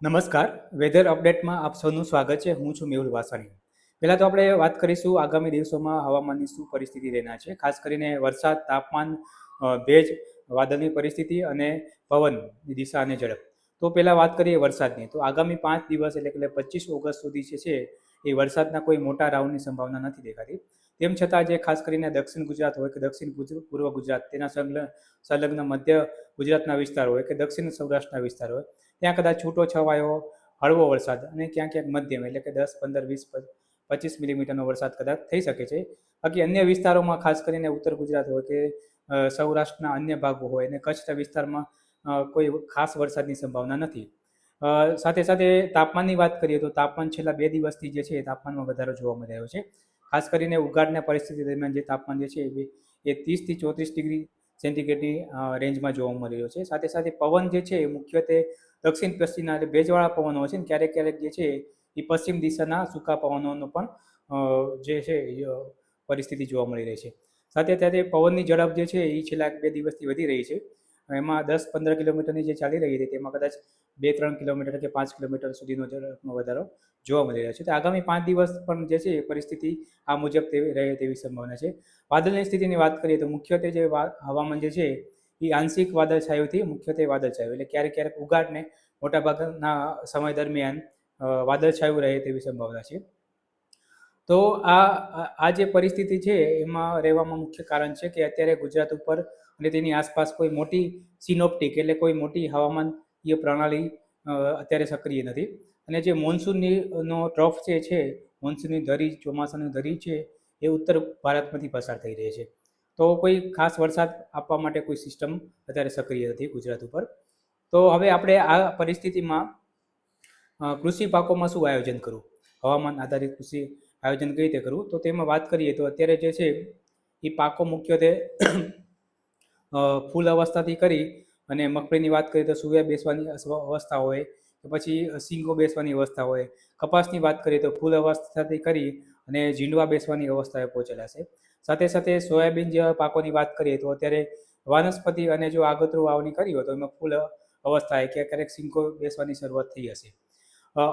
નમસ્કાર. વેધર અપડેટમાં આપ સૌનું સ્વાગત છે. હું છું મેહુલ વાસાણી. પહેલાં તો આપણે વાત કરીશું આગામી દિવસોમાં હવામાનની શું પરિસ્થિતિ રહેનાર છે. ખાસ કરીને વરસાદ, તાપમાન, ભેજ, વાદળની પરિસ્થિતિ અને પવનની દિશા અને ઝડપ. તો પહેલાં વાત કરીએ વરસાદની. તો આગામી 5 દિવસ એટલે કે 25 ઓગસ્ટ સુધી જે છે એ વરસાદના કોઈ મોટા રાઉન્ડની સંભાવના નથી દેખાતી. તેમ છતાં જે ખાસ કરીને દક્ષિણ ગુજરાત હોય કે દક્ષિણ પૂર્વ ગુજરાત, તેના સંલગ્ન મધ્ય ગુજરાતના વિસ્તાર હોય કે દક્ષિણ સૌરાષ્ટ્રના વિસ્તાર હોય, ત્યાં કદાચ છૂટો છવાયો હળવો વરસાદ અને ક્યાંક મધ્યમ એટલે કે 10, 15, 20, 25 મિલીમીટરનો વરસાદ કદાચ થઈ શકે છે. બાકી અન્ય વિસ્તારોમાં ખાસ કરીને ઉત્તર ગુજરાત હોય કે સૌરાષ્ટ્રના અન્ય ભાગો હોય અને કચ્છના વિસ્તારમાં કોઈ ખાસ વરસાદની સંભાવના નથી. સાથે સાથે તાપમાનની વાત કરીએ તો તાપમાન છેલ્લા 2 દિવસથી જે છે એ તાપમાનમાં વધારો જોવા મળી રહ્યો છે. ખાસ કરીને ઉઘાડના પરિસ્થિતિ દરમિયાન જે તાપમાન જે છે એ 30 થી 34 ડિગ્રી સેન્ટીગ્રેડની રેન્જમાં જોવા મળી રહ્યો છે. સાથે સાથે પવન જે છે એ મુખ્યત્વે દક્ષિણ પશ્ચિમના એટલે ભેજવાળા પવનો હોય છે ને ક્યારેક ક્યારેક જે છે એ પશ્ચિમ દિશાના સૂકા પવનોનો પણ જે છે પરિસ્થિતિ જોવા મળી રહી છે. સાથે સાથે પવનની ઝડપ જે છે એ છેલ્લા 2 દિવસથી વધી રહી છે. એમાં 10-15 કિલોમીટરની જે ચાલી રહી હતી તેમાં કદાચ 2-3 કિલોમીટર કે 5 કિલોમીટર સુધીનો ઝડપનો વધારો જોવા મળી રહ્યો છે. તો આગામી 5 દિવસ પણ જે છે એ પરિસ્થિતિ આ મુજબ રહે તેવી સંભાવના છે. વાદળની સ્થિતિની વાત કરીએ તો મુખ્યત્વે જે હવામાન જે છે એ આંશિક વાદળછાયુંથી મુખ્યત્વે વાદળછાયું એટલે ક્યારેક ક્યારેક ઉઘાડને મોટાભાગના સમય દરમિયાન વાદળછાયું રહે તેવી સંભાવના છે. તો આ જે પરિસ્થિતિ છે એમાં રહેવામાં મુખ્ય કારણ છે કે અત્યારે ગુજરાત ઉપર અને તેની આસપાસ કોઈ મોટી સિનોપ્ટિક એટલે કોઈ મોટી હવામાનીય પ્રણાલી અત્યારે સક્રિય નથી. અને જે મોન્સૂનનો ટ્રફ છે મોન્સૂનની ધરી, ચોમાસાની ધરી છે એ ઉત્તર ભારતમાંથી પસાર થઈ રહી છે. તો કોઈ ખાસ વરસાદ આપવા માટે કોઈ સિસ્ટમ અત્યારે સક્રિય નથી ગુજરાત ઉપર. તો હવે આપણે આ પરિસ્થિતિમાં કૃષિ પાકોમાં શું આયોજન કરવું, હવામાન આધારિત કૃષિ આયોજન કઈ રીતે કરવું, તો તેમાં વાત કરીએ તો અત્યારે જે છે એ પાકો મુખ્યત્વે ફૂલ અવસ્થાથી કરી અને મગફળીની વાત કરીએ તો સૂર્ય બેસવાની અવસ્થા હોય કે પછી સિંગો બેસવાની અવસ્થા હોય. કપાસની વાત કરીએ તો ફૂલ અવસ્થાથી કરી અને ઝીંડવા બેસવાની અવસ્થાએ પહોંચેલા છે. સાથે સાથે સોયાબીન જેવા પાકોની વાત કરીએ તો અત્યારે વાનસ્પતિ અને જો આગતરું વાવણી કરી હોય તો એમાં ફૂલ અવસ્થાએ ક્યારેક સિંગો બેસવાની શરૂઆત થઈ હશે.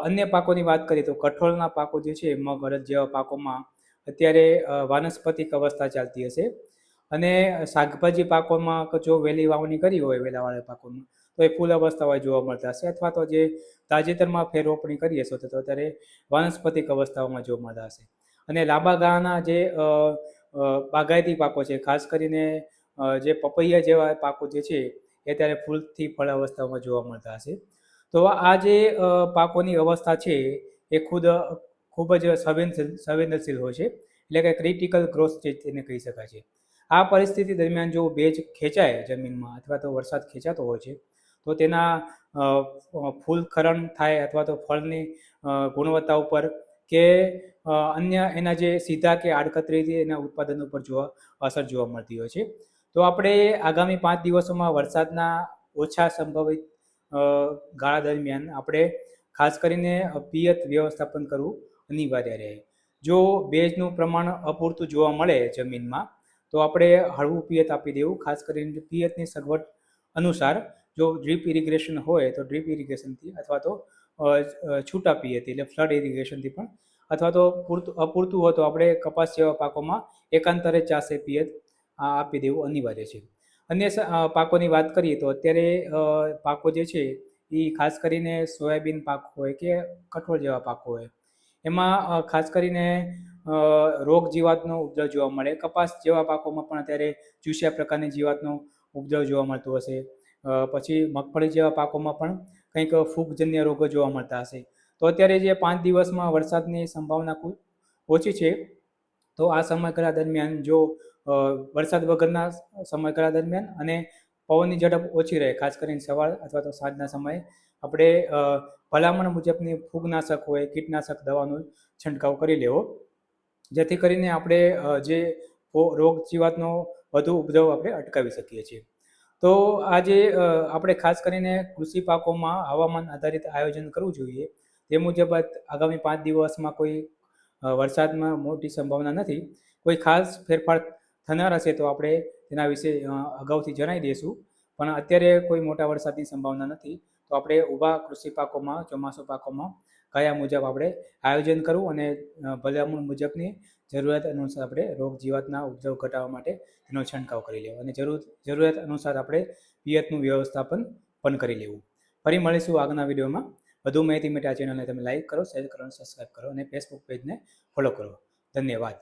અન્ય પાકોની વાત કરીએ તો કઠોળના પાકો જે છે મગ, અડદ જેવા પાકોમાં અત્યારે વાનસ્પતિક અવસ્થા ચાલતી હશે. અને શાકભાજી પાકોમાં જો વહેલી વાવણી કરી હોય વેલાવાળા પાકોમાં તો એ ફૂલ અવસ્થાઓ જોવા મળતા હશે, અથવા તો જે તાજેતરમાં ફેર રોપણી કરી હશે તો અત્યારે વાનસ્પતિક અવસ્થાઓમાં જોવા મળતા હશે. અને લાંબા ગાળાના જે બાગાયતી પાકો છે, ખાસ કરીને જે પપૈયા જેવા પાકો જે છે એ અત્યારે ફૂલથી ફળ અવસ્થાઓમાં જોવા મળતા હશે. તો આ જે પાકોની અવસ્થા છે એ ખૂબ જ સંવેદનશીલ હોય છે, એટલે કે ક્રિટિકલ ગ્રોથ સ્ટેજ તેને કહી શકાય છે. આ પરિસ્થિતિ દરમિયાન જો ભેજ ખેંચાય જમીનમાં અથવા તો વરસાદ ખેંચાતો હોય છે તો તેના ફૂલખરણ થાય અથવા તો ફળની ગુણવત્તા ઉપર કે અન્ય એના જે સીધા કે આડકતરી રીતે એના ઉત્પાદન ઉપર અસર જોવા મળતી હોય છે. તો આપણે આગામી 5 દિવસોમાં વરસાદના ઓછા સંભવિત ગાળા દરમિયાન આપણે ખાસ કરીને પિયત વ્યવસ્થાપન કરવું અનિવાર્ય રહે. જો ભેજનું પ્રમાણ અપૂરતું જોવા મળે જમીનમાં તો આપણે હળવું પિયત આપી દેવું. ખાસ કરીને પિયતની સગવડ અનુસાર જો ડ્રીપ ઇરિગેશન હોય તો ડ્રીપ ઇરિગેશનથી અથવા તો છૂટા પિયત એટલે ફ્લડ ઇરિગેશનથી પણ, અથવા તો અપૂરતું હોય તો આપણે કપાસ જેવા પાકોમાં એકાંતરે ચાસે પિયત આપી દેવું અનિવાર્ય છે. અન્ય પાકોની વાત કરીએ તો અત્યારે પાકો જે છે એ ખાસ કરીને સોયાબીન પાક હોય કે કઠોળ જેવા પાકો હોય એમાં ખાસ કરીને રોગ જીવાતનો ઉપદ્રવ જોવા મળે. કપાસ જેવા પાકોમાં પણ અત્યારે ચૂસ્યા પ્રકારની જીવાતનો ઉપદ્રવ જોવા મળતો હશે. પછી મગફળી જેવા પાકોમાં પણ કંઈક ફૂગજન્ય રોગો જોવા મળતા હશે. તો અત્યારે જે 5 દિવસમાં વરસાદની સંભાવના ઓછી છે, તો આ સમયગાળા દરમિયાન જો વરસાદ વગરના સમયગાળા દરમિયાન અને પવનની ઝડપ ઓછી રહે, ખાસ કરીને સવાર અથવા તો સાંજના સમયે આપણે ભલામણ મુજબની ફૂગનાશક હોય, કીટનાશક દવાનો છંટકાવ કરી લેવો, જેથી કરીને આપણે જે રોગ જીવાતનો વધુ ઉપદ્રવ આપણે અટકાવી શકીએ છીએ. તો આજે આપણે ખાસ કરીને કૃષિ પાકોમાં હવામાન આધારિત આયોજન કરવું જોઈએ. તે મુજબ આગામી 5 દિવસમાં કોઈ વરસાદમાં મોટી સંભાવના નથી. કોઈ ખાસ ફેરફાર થનાર હશે તો આપણે તેના વિશે અગાઉથી જણાવી દઈશું, પણ અત્યારે કોઈ મોટા વરસાદની સંભાવના નથી. તો આપણે ઊભા કૃષિ પાકોમાં ચોમાસુ પાકોમાં કયા મુજબ આપણે આયોજન કરવું અને ભલામણ મુજબની જરૂરિયાત અનુસાર આપણે રોગ જીવાતના ઉપદ્રવ ઘટાડવા માટે તેનો છંટકાવ કરી લેવો અને જરૂરિયાત અનુસાર આપણે પિયતનું વ્યવસ્થાપન પણ કરી લેવું. ફરી મળીશું આગળના વિડીયોમાં. વધુ માહિતી માટે આ ચેનલને તમે લાઈક કરો, શેર કરો, સબસ્ક્રાઈબ કરો અને ફેસબુક પેજને ફોલો કરો. ધન્યવાદ.